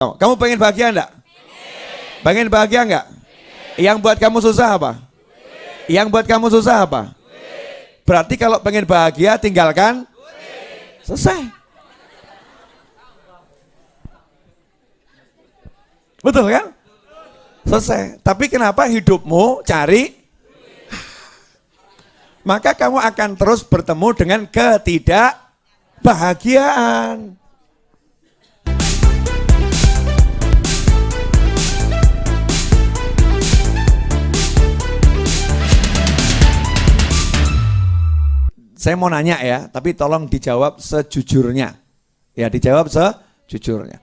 Kamu pengen bahagia enggak? Pengen bahagia enggak? Yang buat kamu susah apa? Yang buat kamu susah apa? Berarti kalau pengen bahagia tinggalkan, selesai. Betul kan? Selesai. Tapi kenapa hidupmu cari? Maka kamu akan terus bertemu dengan ketidakbahagiaan. Saya mau nanya ya, tapi tolong dijawab sejujurnya. Ya, dijawab sejujurnya.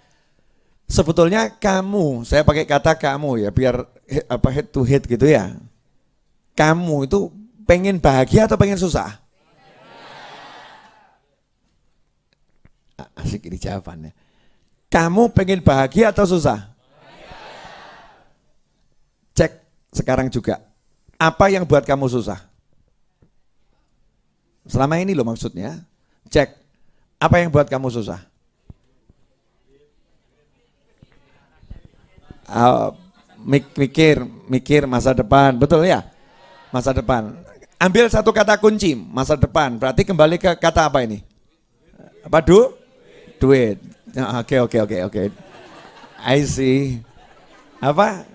Sebetulnya kamu, saya pakai kata kamu ya, biar head to head gitu ya. Kamu itu pengen bahagia atau pengen susah? Asik ini jawabannya. Kamu pengen bahagia atau susah? Cek sekarang juga. Apa yang buat kamu susah? Selama ini loh maksudnya, cek apa yang buat kamu susah. Mikir masa depan, betul ya? Masa depan. Ambil satu kata kunci, masa depan. Berarti kembali ke kata apa ini? Apa duit. Oke. I see. Apa?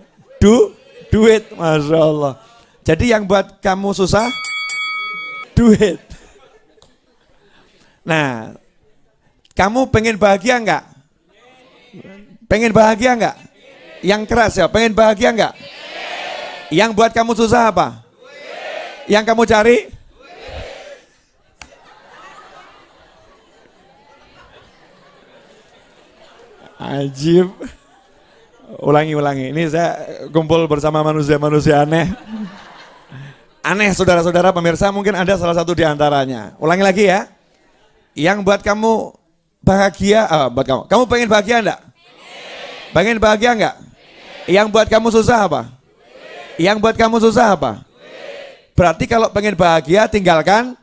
Duit, Masya Allah. Jadi yang buat kamu susah, duit. Nah, kamu pengen bahagia enggak? Pengen bahagia enggak? Yang keras ya, pengen bahagia enggak? Yang buat kamu susah apa? Yang kamu cari? Ajib. Ulangi. Ini saya kumpul bersama manusia-manusia aneh. Aneh saudara-saudara pemirsa, mungkin ada salah satu di antaranya. Ulangi lagi ya. Yang buat kamu bahagia, buat kamu pengen bahagia enggak? Pengen bahagia enggak? Yang buat kamu susah apa? Yang buat kamu susah apa? Berarti kalau pengen bahagia tinggalkan,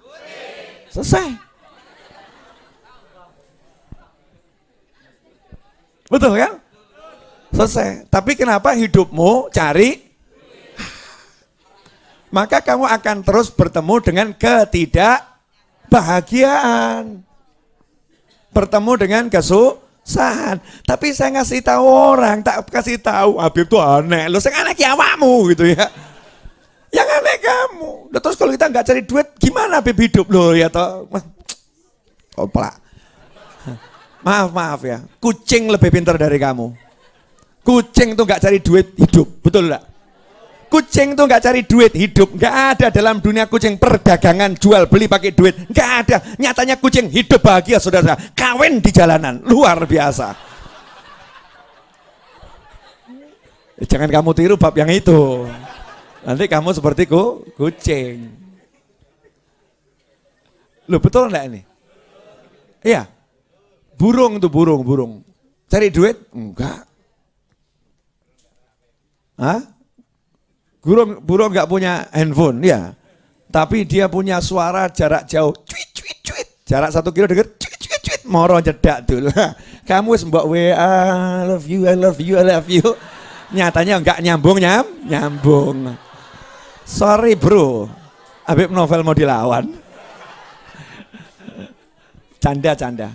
selesai. Betul kan? Selesai. Tapi kenapa hidupmu cari? Maka kamu akan terus bertemu dengan ketidakbahagiaan. Bertemu dengan kesusahan. Tapi saya ngasih tahu orang, tak kasih tahu Habib tuh aneh. Lo saya aneh awakmu gitu ya. Yang aneh kamu. Terus kalau kita nggak cari duit, gimana Habib hidup lo ya toh? Oplak. Maaf ya. Kucing lebih pintar dari kamu. Kucing tuh nggak cari duit hidup, betul nggak? Kucing tuh nggak cari duit hidup, nggak ada dalam dunia kucing perdagangan jual beli pakai duit, nggak ada. Nyatanya kucing hidup bahagia saudara, kawin di jalanan, luar biasa. Jangan kamu tiru bab yang itu, nanti kamu seperti kucing. Loh betul nggak ini? Iya, burung tuh burung, cari duit enggak? Hah? Burung nggak punya handphone, ya. Tapi dia punya suara jarak jauh, cuit. Jarak 1 kilo denger, cuit. Moro jedak tuh. Kamu mbok WA, I love you. Nyatanya nggak nyambung. Sorry bro, Habib Novel mau dilawan. Canda.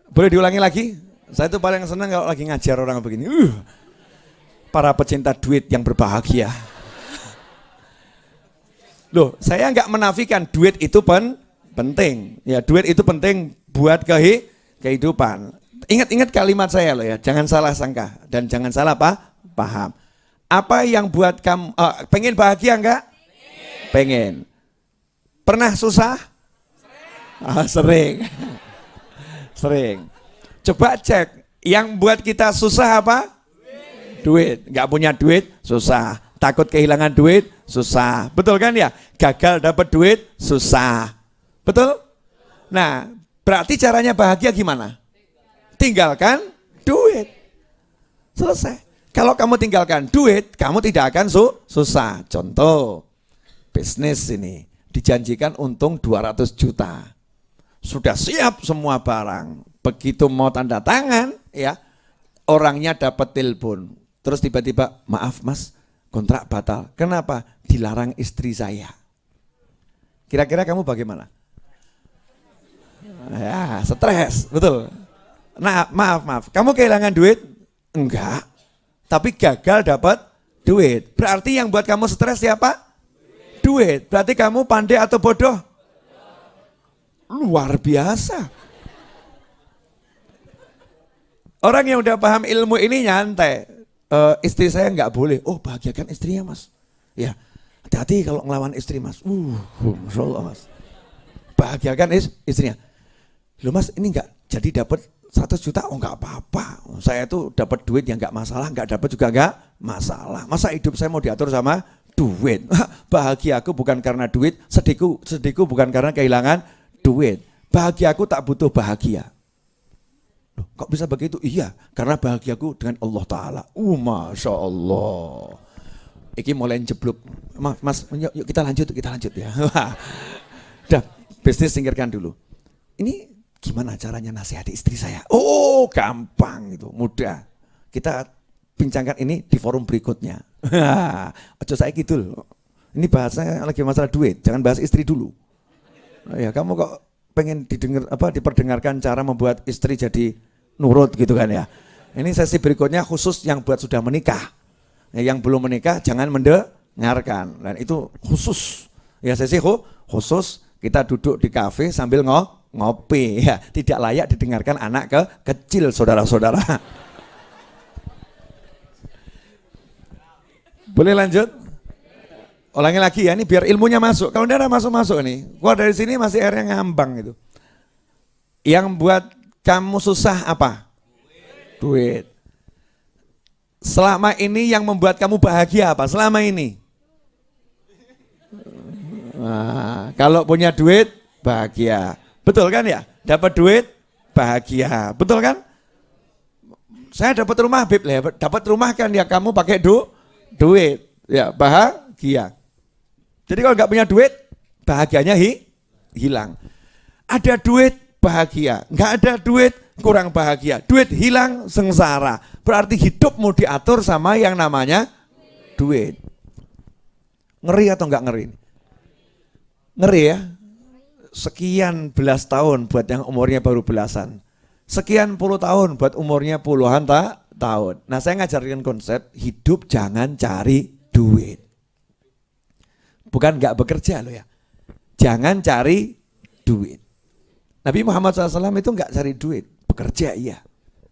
Boleh diulangi lagi? Saya tuh paling senang kalau lagi ngajar orang begini. Para pecinta duit yang berbahagia. Loh, saya nggak menafikan duit itu penting. Ya, duit itu penting buat kehidupan. Ingat kalimat saya loh ya, jangan salah sangka dan jangan salah paham. Apa yang buat kamu pengen bahagia enggak? Pengen. Pernah susah? Sering. Coba cek, yang buat kita susah apa? Duit. Nggak punya duit, susah. Takut kehilangan duit, susah. Betul kan ya? Gagal dapat duit, susah. Betul? Nah, berarti caranya bahagia gimana? Tinggalkan duit. Selesai. Kalau kamu tinggalkan duit, kamu tidak akan susah. Contoh, bisnis ini dijanjikan untung 200 juta. Sudah siap semua barang. Begitu mau tanda tangan, ya. Orangnya dapat telepon, terus tiba-tiba, maaf mas, kontrak batal. Kenapa? Dilarang istri saya. Kira-kira kamu bagaimana? Ya, stres, betul. Nah, maaf. Kamu kehilangan duit? Enggak. Tapi gagal dapat duit. Berarti yang buat kamu stres siapa? Duit. Berarti kamu pandai atau bodoh? Luar biasa. Orang yang udah paham ilmu ini nyantai. Istri saya nggak boleh. Oh, bahagiakan istrinya mas. Ya, hati-hati kalau ngelawan istri mas. Masya Allah mas. Bahagiakan istrinya. Loh mas, ini nggak jadi dapat 100 juta? Oh nggak apa-apa. Saya tuh dapat duit yang nggak masalah, nggak dapat juga nggak masalah. Masa hidup saya mau diatur sama duit? Bahagiaku bukan karena duit, sedihku bukan karena kehilangan duit. Bahagiaku tak butuh bahagia. Loh, kok bisa begitu? Iya, karena bahagiaku dengan Allah Ta'ala. Masya Allah. Iki mulai jeblok. Mas, yuk kita lanjut ya. Udah, bisnis singkirkan dulu. Ini gimana caranya nasihati istri saya? Oh, gampang itu, mudah. Kita bincangkan ini di forum berikutnya. Ojo saya gitu loh. Ini bahasanya lagi masalah duit, jangan bahas istri dulu. Ya, kamu kok pengen diperdengarkan cara membuat istri jadi nurut gitu kan ya. Ini sesi berikutnya khusus yang buat sudah menikah. Yang belum menikah jangan mendengarkan. Dan itu khusus. Ya, sesi khusus kita duduk di kafe sambil ngopi ya, tidak layak didengarkan anak kecil saudara-saudara. Boleh lanjut? Ulangi lagi ya, ini biar ilmunya masuk. Kalau tidak masuk nih, keluar dari sini masih airnya ngambang gitu. Yang buat kamu susah apa? Duit. Selama ini yang membuat kamu bahagia apa? Selama ini? Nah, kalau punya duit bahagia. Betul kan ya? Dapat duit bahagia. Betul kan? Saya dapat rumah, Bib, dapat rumah kan ya kamu pakai duit. Ya, bahagia. Jadi kalau nggak punya duit, bahagianya hilang. Ada duit, bahagia. Nggak ada duit, kurang bahagia. Duit hilang, sengsara. Berarti hidupmu diatur sama yang namanya duit. Ngeri atau nggak ngeri? Ngeri ya? Sekian belas tahun buat yang umurnya baru belasan. Sekian puluh tahun buat umurnya puluhan tahun. Nah, saya ngajarin konsep hidup jangan cari duit. Bukan nggak bekerja loh ya. Jangan cari duit. Nabi Muhammad SAW itu nggak cari duit, bekerja iya.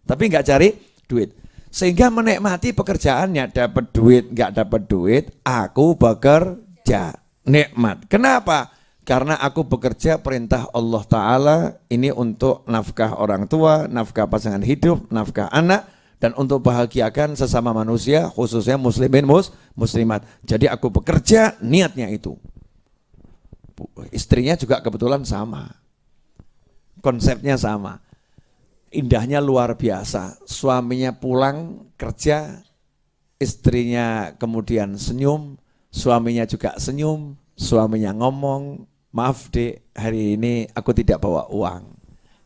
Tapi nggak cari duit. Sehingga menikmati pekerjaannya, dapat duit, nggak dapat duit, aku bekerja. Nikmat. Kenapa? Karena aku bekerja perintah Allah Ta'ala ini untuk nafkah orang tua, nafkah pasangan hidup, nafkah anak, dan untuk bahagiakan sesama manusia, khususnya muslimin muslimat. Jadi aku bekerja, niatnya itu. Istrinya juga kebetulan sama. Konsepnya sama. Indahnya luar biasa. Suaminya pulang kerja, istrinya kemudian senyum, suaminya juga senyum, suaminya ngomong, maaf dek, hari ini aku tidak bawa uang.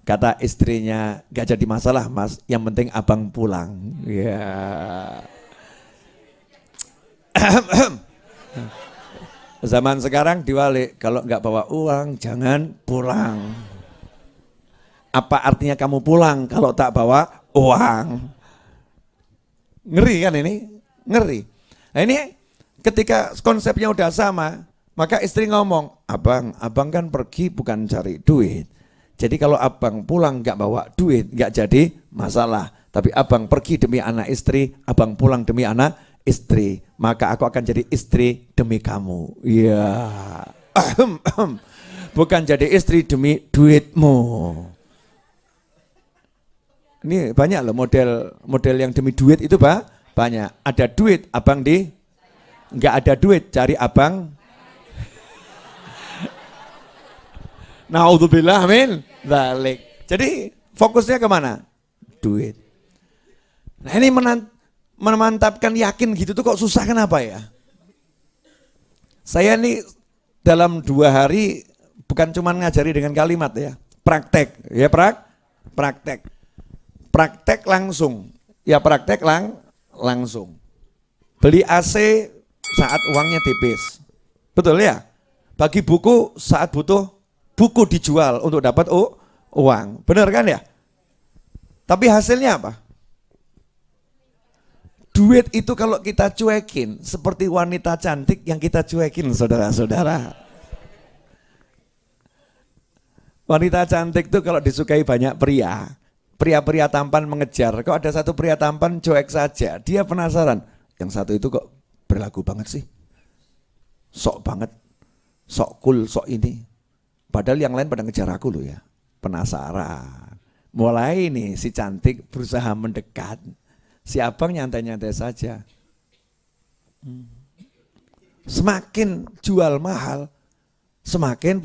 Kata istrinya, gak jadi masalah mas, yang penting abang pulang. Ya. Zaman sekarang diwalik, kalau gak bawa uang jangan pulang. Apa artinya kamu pulang kalau tak bawa uang? Ngeri kan ini? Ngeri. Nah ini ketika konsepnya udah sama, maka istri ngomong, abang kan pergi bukan cari duit. Jadi kalau abang pulang gak bawa duit, gak jadi masalah. Tapi abang pergi demi anak istri, abang pulang demi anak istri. Maka aku akan jadi istri demi kamu. Iya. Bukan jadi istri demi duitmu. Ini banyak loh model yang demi duit itu banyak. Ada duit, abang gak ada duit, cari abang. Naudzubillah min dzalik. Jadi fokusnya kemana? Duit. Nah ini memantapkan yakin gitu tuh kok susah, kenapa ya? Saya nih dalam 2 hari bukan cuma ngajari dengan kalimat ya, praktek ya praktek. praktek langsung. Ya praktek langsung. Beli AC saat uangnya tipis. Betul ya? Bagi buku saat butuh buku dijual untuk dapat uang. Benar kan ya? Tapi hasilnya apa? Duit itu kalau kita cuekin seperti wanita cantik yang kita cuekin, saudara-saudara. Wanita cantik itu kalau disukai banyak pria, pria-pria tampan mengejar. Kalau ada satu pria tampan cuek saja, dia penasaran. Yang satu itu kok berlagu banget sih? Sok banget, sok cool, sok ini. Padahal yang lain pada ngejar aku loh ya. Penasaran. Mulai nih si cantik berusaha mendekat. Si abang nyantai-nyantai saja. Semakin jual mahal, semakin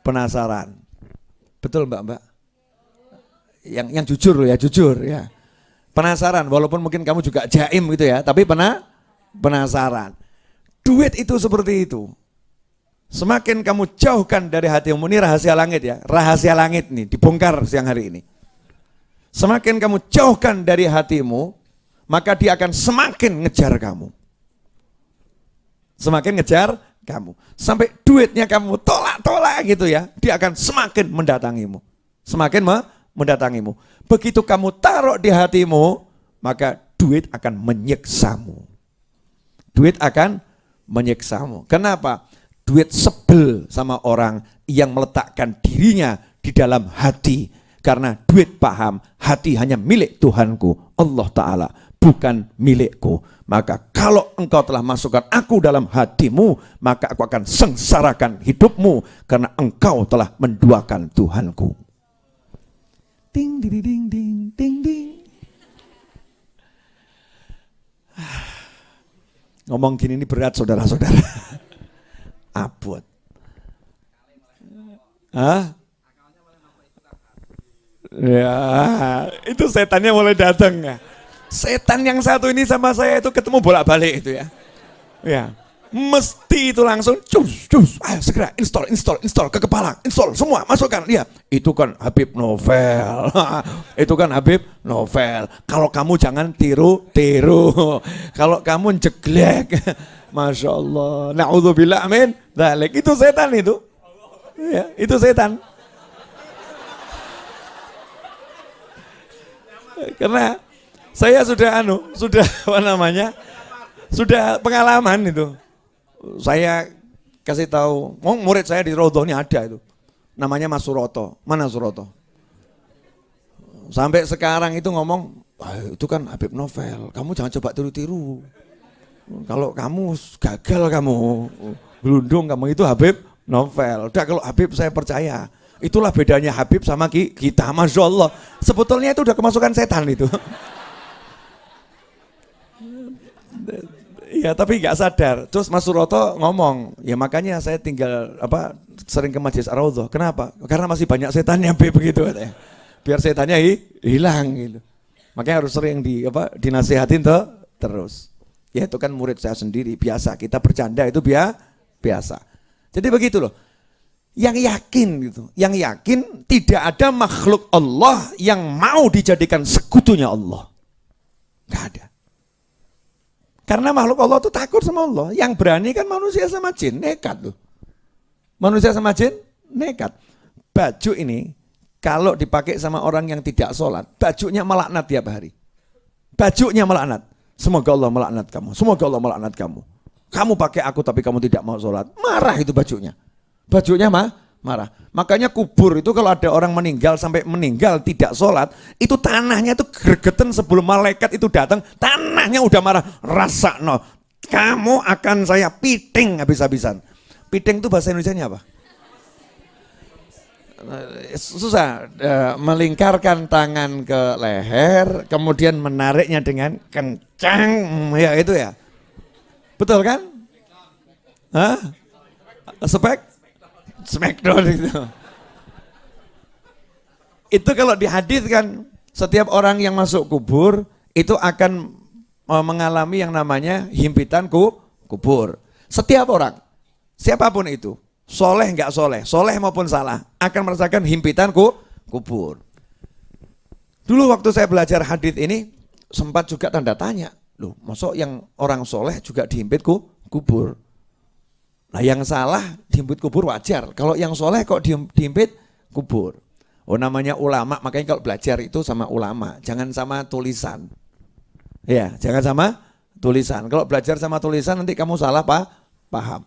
penasaran. Betul mbak? Yang jujur loh ya, jujur ya. Penasaran, walaupun mungkin kamu juga jaim gitu ya, tapi penasaran. Duit itu seperti itu. Semakin kamu jauhkan dari hatimu, ini rahasia langit ya, rahasia langit nih, dibongkar siang hari ini. Semakin kamu jauhkan dari hatimu, maka dia akan semakin ngejar kamu. Semakin ngejar kamu. Sampai duitnya kamu tolak-tolak gitu ya, dia akan semakin mendatangimu. Semakin mendatangimu. Begitu kamu taruh di hatimu, maka duit akan menyiksamu. Duit akan menyiksamu. Kenapa? Duit sebel sama orang yang meletakkan dirinya di dalam hati. Karena duit paham, hati hanya milik Tuhanku, Allah Ta'ala, bukan milikku. Maka kalau engkau telah masukkan aku dalam hatimu, maka aku akan sengsarakan hidupmu, karena engkau telah menduakan Tuhanku. Ding, ding, ding, ding, ding, ding. Ngomong gini ini berat saudara-saudara. Abot. Hah? Ya, itu setannya mulai datang ya. Setan yang satu ini sama saya itu ketemu bolak-balik itu ya. Ya, mesti itu langsung cus, ayo segera install ke kepala, install semua, masukkan. Ya, itu kan Habib Novel. Itu kan Habib Novel. Kalau kamu jangan tiru. Kalau kamu jeglek. Masya Allah. Na'udzubillah amin. Dzalik. Itu setan itu. Ya, itu setan. Karena saya sudah sudah pengalaman itu. Saya kasih tahu, murid saya di Rodoh ini ada itu. Namanya Mas Suroto. Mana Suroto? Sampai sekarang itu ngomong, itu kan Habib Novel, kamu jangan coba tiru-tiru. Kalau kamu gagal, kamu gelundung, kamu itu Habib Novel. Udah, kalau Habib saya percaya. Itulah bedanya Habib sama kita, Masya Allah. Sebetulnya itu udah kemasukan setan itu. Ya tapi nggak sadar. Terus Mas Suroto ngomong, ya makanya saya tinggal sering ke Majelis Ar-Raudhah. Kenapa? Karena masih banyak setannya begitu katanya. Biar setannya hilang gitu. Makanya harus sering dinasihatin terus. Ya itu kan murid saya sendiri, biasa. Kita bercanda itu biasa. Jadi begitu loh. Yang yakin gitu, yang yakin tidak ada makhluk Allah yang mau dijadikan sekutunya Allah. Gak ada. Karena makhluk Allah itu takut sama Allah. Yang berani kan manusia sama jin, nekat loh. Manusia sama jin, nekat. Baju ini kalau dipakai sama orang yang tidak sholat, bajunya melaknat tiap hari. Bajunya melaknat. Semoga Allah melaknat kamu, semoga Allah melaknat kamu. Kamu pakai aku tapi kamu tidak mau sholat, marah itu bajunya. Bajunya marah. Makanya kubur itu kalau ada orang meninggal sampai meninggal tidak sholat, itu tanahnya itu gregetan sebelum malaikat itu datang, tanahnya udah marah. Rasakno, kamu akan saya piting habis-habisan. Piting itu bahasa Indonesianya apa? Susah. Melingkarkan tangan ke leher, kemudian menariknya dengan kencang, ya itu ya. Betul kan? Hah? Smackdown itu. Itu kalau dihaditskan, setiap orang yang masuk kubur itu akan mengalami yang namanya himpitan kubur. Setiap orang, siapapun itu, soleh nggak soleh, soleh maupun salah, akan merasakan himpitan kubur. Dulu waktu saya belajar hadis ini sempat juga tanda tanya. Loh, masuk yang orang soleh juga dihimpit kubur. Nah yang salah dihimpit kubur wajar. Kalau yang soleh kok dihimpit kubur. Oh namanya ulama, makanya kalau belajar itu sama ulama, jangan sama tulisan. Ya, jangan sama tulisan. Kalau belajar sama tulisan nanti kamu salah paham.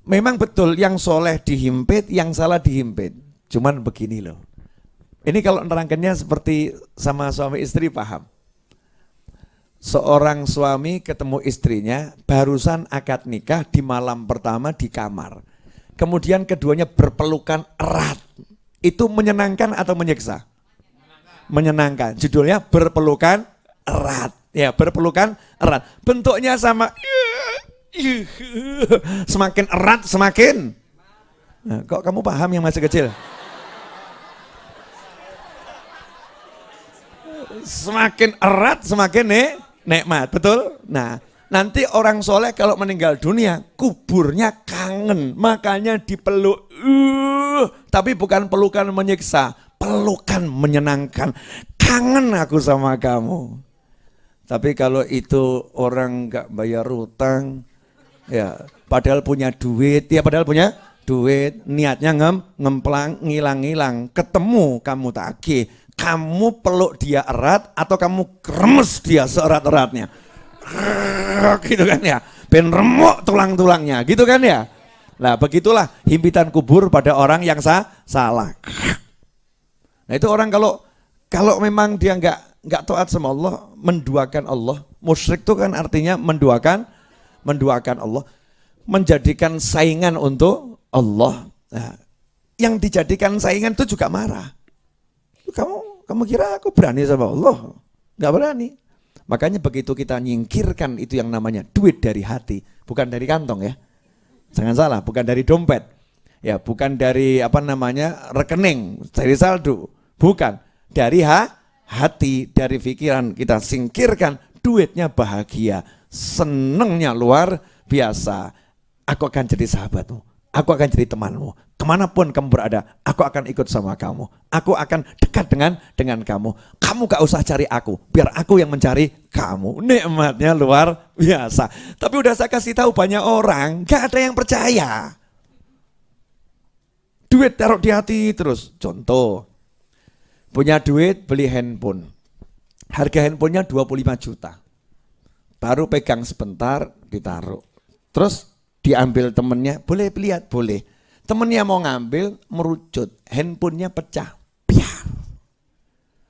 Memang betul yang soleh dihimpit, yang salah dihimpit. Cuman begini loh. Ini kalau nerangkannya seperti sama suami istri paham. Seorang suami ketemu istrinya barusan akad nikah di malam pertama di kamar. Kemudian keduanya berpelukan erat. Itu menyenangkan atau menyiksa? Menyenangkan. Judulnya berpelukan erat. Ya, berpelukan erat. Bentuknya sama. Semakin erat semakin. Nah, kok kamu paham yang masih kecil? Semakin erat semakin nikmat, betul? Nah, nanti orang soleh kalau meninggal dunia kuburnya kangen, makanya dipeluk. Tapi bukan pelukan menyiksa, pelukan menyenangkan. Kangen aku sama kamu. Tapi kalau itu orang nggak bayar utang, ya padahal punya duit, niatnya ngemplang, ngilang-ngilang, ketemu kamu tagih. Kamu peluk dia erat atau kamu kremes dia seerat-eratnya, gitu kan ya, ben remuk tulang-tulangnya, gitu kan ya. Nah begitulah himpitan kubur pada orang yang salah. Nah itu orang kalau memang dia nggak taat sama Allah, menduakan Allah, musyrik itu kan artinya menduakan Allah, menjadikan saingan untuk Allah. Nah, yang dijadikan saingan itu juga marah. Kamu kira aku berani sama Allah? Nggak berani. Makanya begitu kita nyingkirkan itu yang namanya duit dari hati, bukan dari kantong ya. Jangan salah, bukan dari dompet. Ya, bukan dari rekening, dari saldo. Bukan, dari hati, dari pikiran kita singkirkan, duitnya bahagia, senengnya luar biasa. Aku akan jadi sahabatmu, aku akan jadi temanmu. Kemanapun kamu berada, aku akan ikut sama kamu. Aku akan dekat dengan kamu. Kamu gak usah cari aku, biar aku yang mencari kamu. Nikmatnya luar biasa. Tapi udah saya kasih tahu banyak orang, gak ada yang percaya. Duit taruh di hati terus. Contoh, punya duit beli handphone. Harga handphonenya 25 juta. Baru pegang sebentar, ditaruh. Terus diambil temennya, boleh lihat, boleh. Temennya mau ngambil, merucut, handphonenya pecah, biar.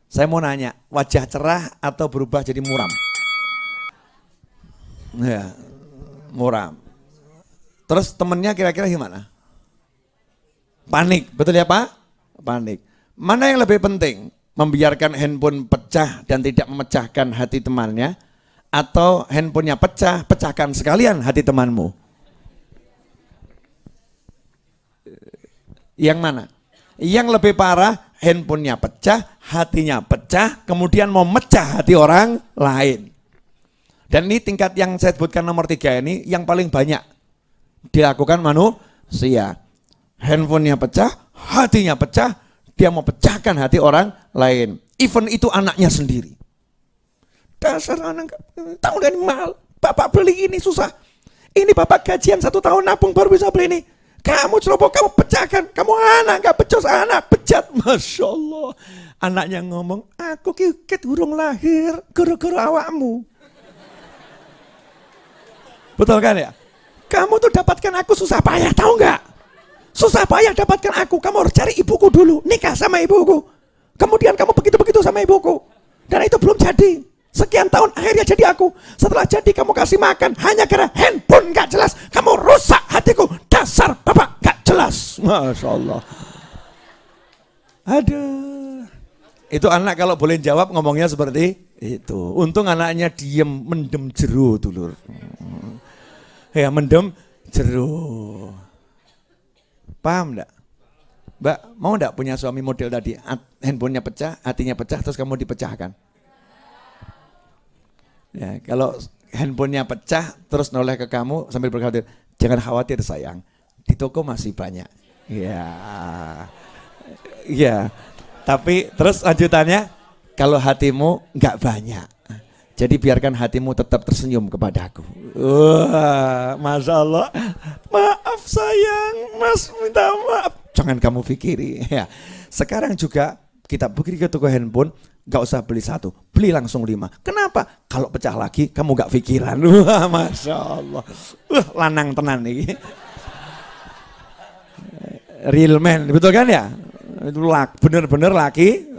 Saya mau nanya, wajah cerah atau berubah jadi muram? Ya, muram. Terus temennya kira-kira gimana? Panik, betul ya Pak? Panik. Mana yang lebih penting? Membiarkan handphone pecah dan tidak memecahkan hati temannya, atau handphonenya pecah, pecahkan sekalian hati temanmu? Yang mana? Yang lebih parah, handphonenya pecah, hatinya pecah, kemudian mau mecah hati orang lain. Dan ini tingkat yang saya sebutkan nomor 3 ini yang paling banyak dilakukan manusia. Handphonenya pecah, hatinya pecah, dia mau pecahkan hati orang lain. Even itu anaknya sendiri. Dasar anak, tahu dari mal, bapak beli ini susah. Ini bapak gajian 1 tahun nabung baru bisa beli ini. Kamu ceroboh, kamu pecahkan, kamu anak, gak becos anak, pecat. Masya Allah. Anaknya ngomong, aku kiket urung lahir, gara-gara awakmu. Betul kan ya? Kamu tuh dapatkan aku susah payah, tahu nggak? Susah payah dapatkan aku, kamu harus cari ibuku dulu, nikah sama ibuku. Kemudian kamu begitu-begitu sama ibuku. Dan itu belum jadi. Sekian tahun akhirnya jadi aku. Setelah jadi kamu kasih makan hanya karena handphone gak jelas. Kamu rusak hatiku. Dasar bapak gak jelas. Masya Allah. Aduh. Itu anak kalau boleh jawab ngomongnya seperti itu. Untung anaknya diem mendem jeru dulur. Ya mendem jeru. Paham enggak? Mbak mau enggak punya suami model tadi? Handphonenya pecah, hatinya pecah, terus kamu dipecahkan. Ya, kalau handphonenya pecah terus noleh ke kamu sambil berkata, jangan khawatir sayang, di toko masih banyak. Ya, ya. Tapi terus lanjutannya Kalau hatimu nggak banyak. Jadi biarkan hatimu tetap tersenyum kepadaku. Wah, Masya Allah. Maaf sayang, Mas minta maaf. Jangan kamu pikiri. Ya. Sekarang juga kita pergi ke toko handphone, nggak usah beli satu, beli langsung 5. Kenapa? Kalau pecah lagi kamu nggak pikiran. Wah, Masya Allah. Lanang tenan nih. Real man, betul kan ya? Itu bener-bener laki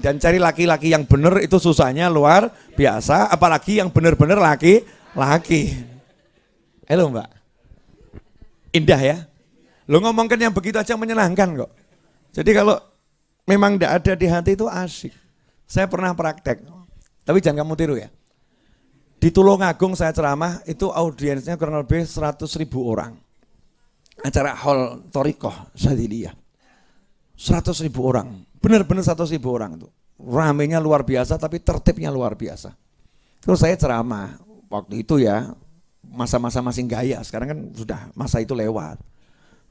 dan cari laki-laki yang bener itu susahnya luar biasa, apalagi yang bener-bener laki. Halo Mbak, indah ya, lo ngomongkan yang begitu aja menyenangkan kok. Jadi kalau memang tidak ada di hati itu asik. Saya pernah praktek, tapi jangan kamu tiru ya. Di Tulungagung saya ceramah itu audiensnya kurang lebih 100.000 orang. Acara hall Thorikoh Syadiliyah. 100.000 orang, benar-benar 100.000 orang itu. Ramenya luar biasa tapi tertibnya luar biasa. Terus saya ceramah, waktu itu ya masa-masa masih gaya, sekarang kan sudah masa itu lewat.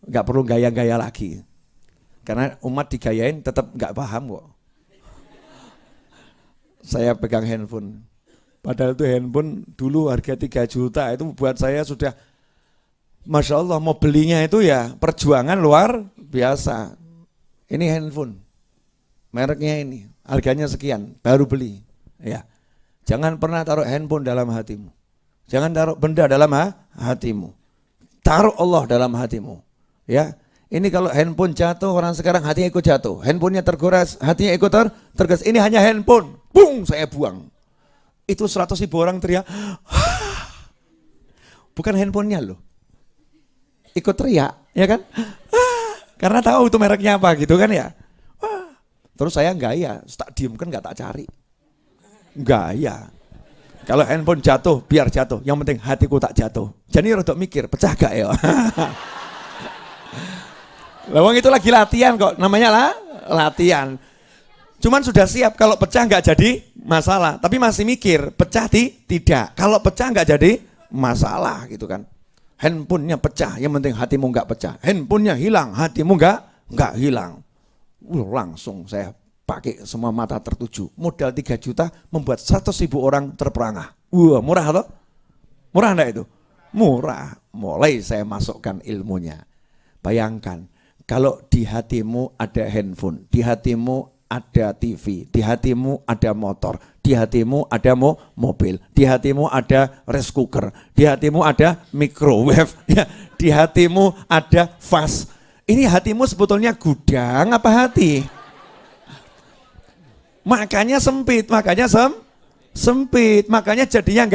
Gak perlu gaya-gaya lagi. Karena umat digayain tetap gak paham kok. Saya pegang handphone, padahal itu handphone dulu harga 3 juta, itu buat saya sudah Masya Allah, mau belinya itu ya perjuangan luar biasa. Ini handphone, mereknya ini, harganya sekian, baru beli. Ya, jangan pernah taruh handphone dalam hatimu. Jangan taruh benda dalam hatimu. Taruh Allah dalam hatimu. Ya, ini kalau handphone jatuh, orang sekarang hatinya ikut jatuh. Handphonenya tergores, hatinya ikut tergores. Ini hanya handphone, bung, saya buang. Itu 100.000 orang teriak. Bukan handphonenya loh. Ikut teriak, ya kan? Karena tahu itu mereknya apa gitu kan ya. Terus saya gaya, tak diem kan gak tak cari. Gaya. Kalau handphone jatuh, biar jatuh. Yang penting hatiku tak jatuh. Jadi rodok mikir, pecah gak ya? Lawang itu lagi latihan kok, namanya latihan. Cuman sudah siap kalau pecah gak jadi masalah. Tapi masih mikir, pecah tidak. Kalau pecah gak jadi masalah gitu kan. Handphonenya pecah, yang penting hatimu nggak pecah. Handphonenya hilang, hatimu nggak hilang. Langsung saya pakai semua mata tertuju. Modal 3 juta membuat 100.000 orang terperangah. Wah, murah loh. Murah enggak itu? Murah. Mulai saya masukkan ilmunya. Bayangkan, kalau di hatimu ada handphone, di hatimu ada TV, di hatimu ada motor, di hatimu ada mobil, di hatimu ada rice cooker, di hatimu ada microwave, ya, di hatimu ada vas. Ini hatimu sebetulnya gudang apa hati? Makanya sempit, makanya jadinya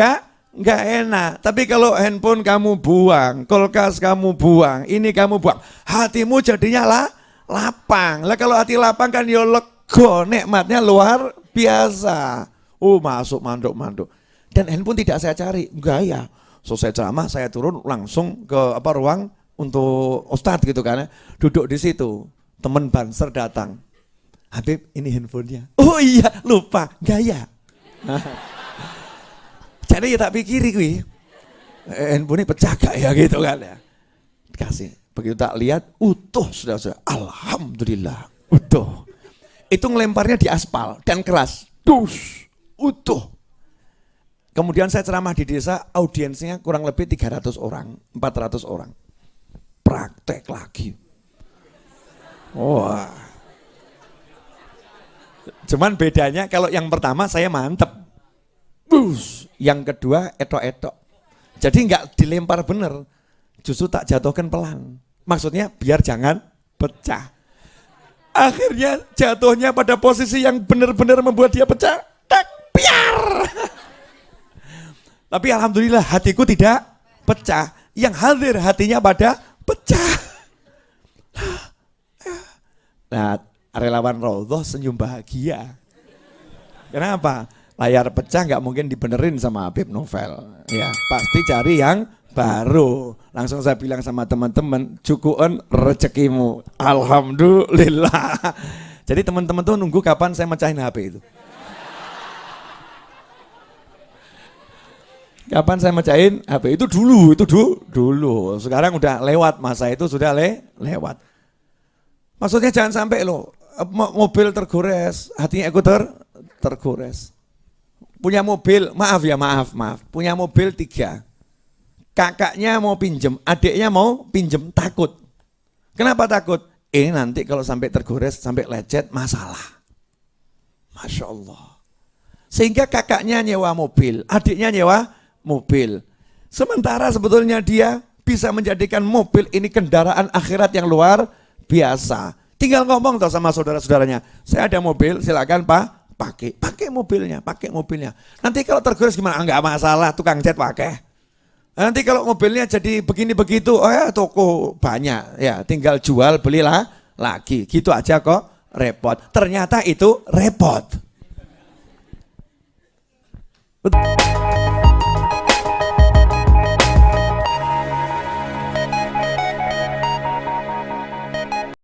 enggak enak. Tapi kalau handphone kamu buang, kulkas kamu buang, ini kamu buang, hatimu jadinya lapang. Lah kalau hati lapang kan yo lega, nikmatnya luar biasa. Masuk manduk-manduk. Dan handphone tidak saya cari, gaya. Selesai ceramah saya turun langsung ke ruang untuk ustadz gitu kan. Duduk di situ, teman banser datang. Habib, ini handphonenya. Oh iya, lupa, gaya. Jadi ya tak pikiri gue, handphone pecah gak ya gitu kan ya. Dikasih, begitu tak lihat, utuh sudah. Alhamdulillah, utuh. Itu ngelemparnya di aspal dan keras. Dus, utuh. Kemudian saya ceramah di desa, audiensnya kurang lebih 300 orang, 400 orang. Praktek lagi. Wah. Cuman bedanya kalau yang pertama saya mantep. Bus. Yang kedua etok-etok. Jadi enggak dilempar bener. Justru tak jatuhkan pelan. Maksudnya biar jangan pecah. Akhirnya jatuhnya pada posisi yang benar-benar membuat dia pecah. Tak, piar. Tapi alhamdulillah hatiku tidak pecah. Yang hadir hatinya pada pecah. Nah, relawan Raudhah senyum bahagia. Kenapa? Layar pecah nggak mungkin dibenerin sama Habib Novel. Ya, pasti cari yang baru. Langsung saya bilang sama teman-teman, cukupan rezekimu. Alhamdulillah. Jadi teman-teman tuh nunggu kapan saya mecahin HP itu. Kapan saya mecahin HP itu dulu. Sekarang udah lewat, masa itu sudah lewat. Maksudnya jangan sampai loh mobil tergores, hatinya ikut tergores. Punya mobil, maaf, punya mobil 3. Kakaknya mau pinjem, adiknya mau pinjem, takut. Kenapa takut? Ini nanti kalau sampai tergores, sampai lecet, masalah. Masya Allah. Sehingga kakaknya nyewa mobil, adiknya nyewa mobil. Sementara sebetulnya dia bisa menjadikan mobil ini kendaraan akhirat yang luar biasa. Tinggal ngomong toh sama saudara-saudaranya, saya ada mobil, silakan Pak, pakai mobilnya. Nanti kalau tergores gimana? Enggak masalah, tukang cat pakai. Nanti kalau mobilnya jadi begini begitu, oh ya toko banyak, ya tinggal jual belilah lagi, gitu aja kok repot. Ternyata itu repot. Betul.